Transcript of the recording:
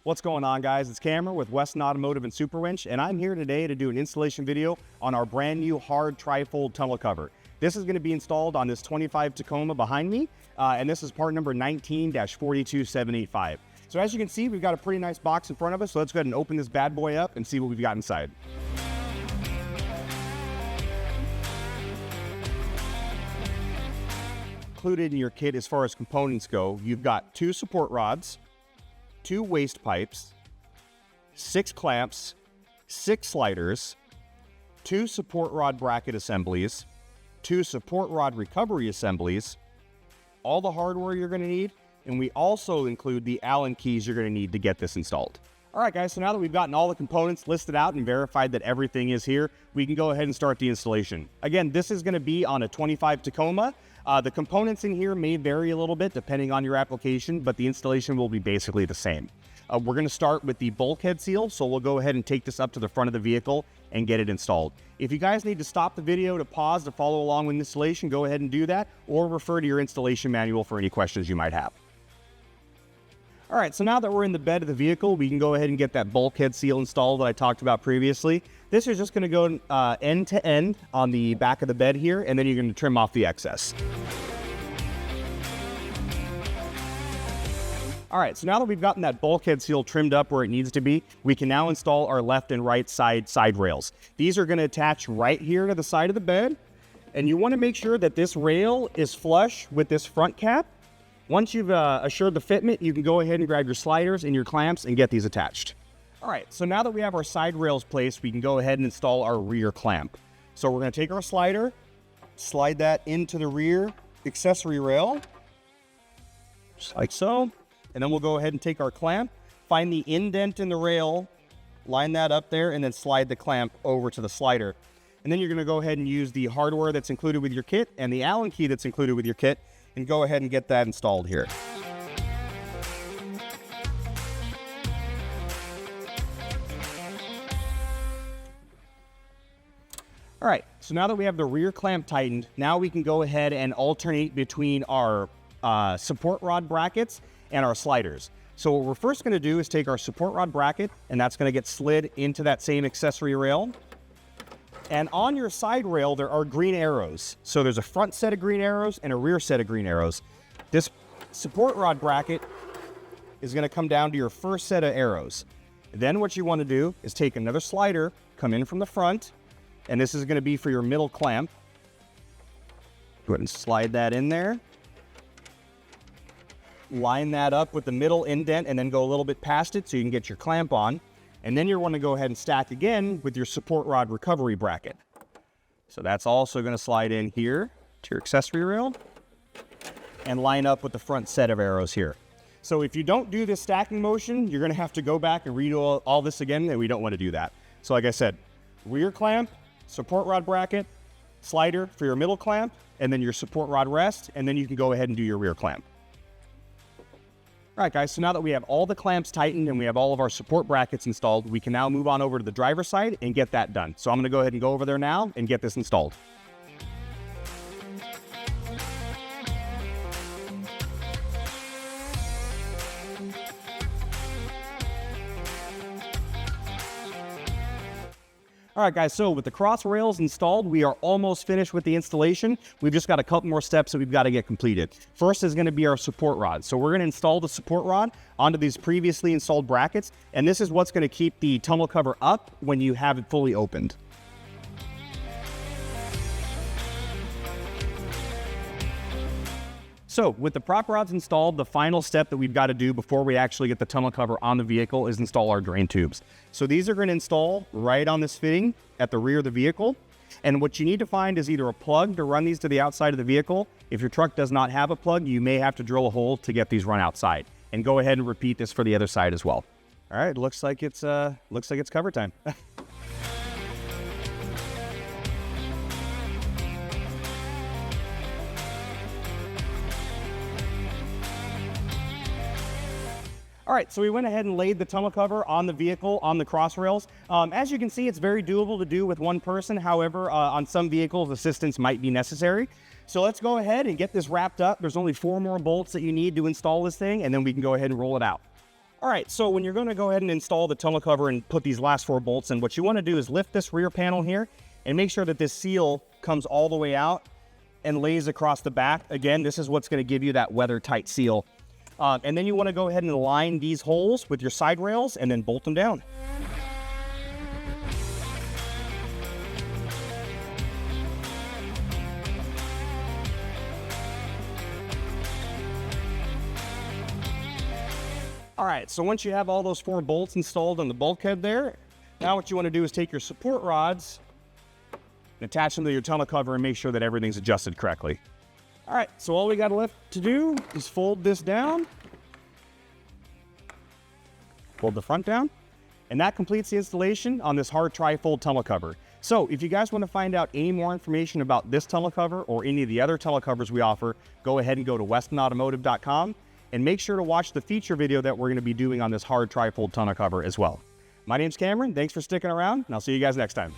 What's going on, guys? It's Cameron with Westin Automotive and Super Winch, and I'm here today to do an installation video on our brand new hard tri-fold tunnel cover. This is going to be installed on this 25 Tacoma behind me, and this is part number 19-42785. So as you can see, we've got a pretty nice box in front of us, so let's go ahead and open this bad boy up and see what we've got inside. Included in your kit as far as components go, you've got 2 support rods, 2 waste pipes, 6 clamps, 6 sliders, 2 support rod bracket assemblies, 2 support rod recovery assemblies, all the hardware you're going to need, and we also include the Allen keys you're going to need to get this installed. All right, guys, so now that we've gotten all the components listed out and verified that everything is here, we can go ahead and start the installation. Again, this is going to be on a 25 Tacoma. The components in here may vary a little bit depending on your application, but the installation will be basically the same. We're going to start with the bulkhead seal, so we'll go ahead and take this up to the front of the vehicle and get it installed. If you guys need to stop the video to pause to follow along with the installation, go ahead and do that, or refer to your installation manual for any questions you might have. All right, so now that we're in the bed of the vehicle, we can go ahead and get that bulkhead seal installed that I talked about previously. This is just going to go end to end on the back of the bed here, and then you're going to trim off the excess. All right, so now that we've gotten that bulkhead seal trimmed up where it needs to be, we can now install our left and right side rails. These are going to attach right here to the side of the bed, and you want to make sure that this rail is flush with this front cap. Once you've assured the fitment, you can go ahead and grab your sliders and your clamps and get these attached. All right, so now that we have our side rails placed, we can go ahead and install our rear clamp. So we're going to take our slider, slide that into the rear accessory rail, just like so. And then we'll go ahead and take our clamp, find the indent in the rail, line that up there, and then slide the clamp over to the slider. And then you're going to go ahead and use the hardware that's included with your kit and the Allen key that's included with your kit, and go ahead and get that installed here. All right, so now that we have the rear clamp tightened, now we can go ahead and alternate between our support rod brackets and our sliders. So what we're first going to do is take our support rod bracket, and that's going to get slid into that same accessory rail. And on your side rail, there are green arrows. So there's a front set of green arrows and a rear set of green arrows. This support rod bracket is going to come down to your first set of arrows. Then what you want to do is take another slider, come in from the front, and this is going to be for your middle clamp. Go ahead and slide that in there. Line that up with the middle indent and then go a little bit past it so you can get your clamp on. And then you want to go ahead and stack again with your support rod recovery bracket. So that's also going to slide in here to your accessory rail and line up with the front set of arrows here. So if you don't do this stacking motion, you're going to have to go back and redo all this again, and we don't want to do that. So like I said, rear clamp, support rod bracket, slider for your middle clamp, and then your support rod rest, and then you can go ahead and do your rear clamp. All right, guys, so now that we have all the clamps tightened and we have all of our support brackets installed, we can now move on over to the driver's side and get that done. So I'm going to go ahead and go over there now and get this installed. All right, guys, so with the cross rails installed, we are almost finished with the installation. We've just got a couple more steps that we've got to get completed. First is going to be our support rod. So we're going to install the support rod onto these previously installed brackets, and this is what's going to keep the tunnel cover up when you have it fully opened. So with the prop rods installed, the final step that we've got to do before we actually get the tunnel cover on the vehicle is install our drain tubes. So these are going to install right on this fitting at the rear of the vehicle. And what you need to find is either a plug to run these to the outside of the vehicle. If your truck does not have a plug, you may have to drill a hole to get these run outside. And go ahead and repeat this for the other side as well. All right, looks like it's cover time. All right, so we went ahead and laid the tunnel cover on the vehicle on the cross rails. As you can see, it's very doable to do with one person. However, on some vehicles, assistance might be necessary. So let's go ahead and get this wrapped up. There's only 4 more bolts that you need to install this thing, and then we can go ahead and roll it out. All right, so when you're going to go ahead and install the tonneau cover and put these last 4 bolts in, what you want to do is lift this rear panel here and make sure that this seal comes all the way out and lays across the back. Again, this is what's going to give you that weather-tight seal. And then you want to go ahead and align these holes with your side rails and then bolt them down. All right, so once you have all those 4 bolts installed on the bulkhead there, now what you want to do is take your support rods and attach them to your tonneau cover and make sure that everything's adjusted correctly. All right, so all we got left to do is fold this down, fold the front down, and that completes the installation on this hard tri-fold tonneau cover. So if you guys want to find out any more information about this tonneau cover or any of the other tonneau covers we offer, go ahead and go to westinautomotive.com and make sure to watch the feature video that we're going to be doing on this hard tri-fold tonneau cover as well. My name's Cameron. Thanks for sticking around, and I'll see you guys next time.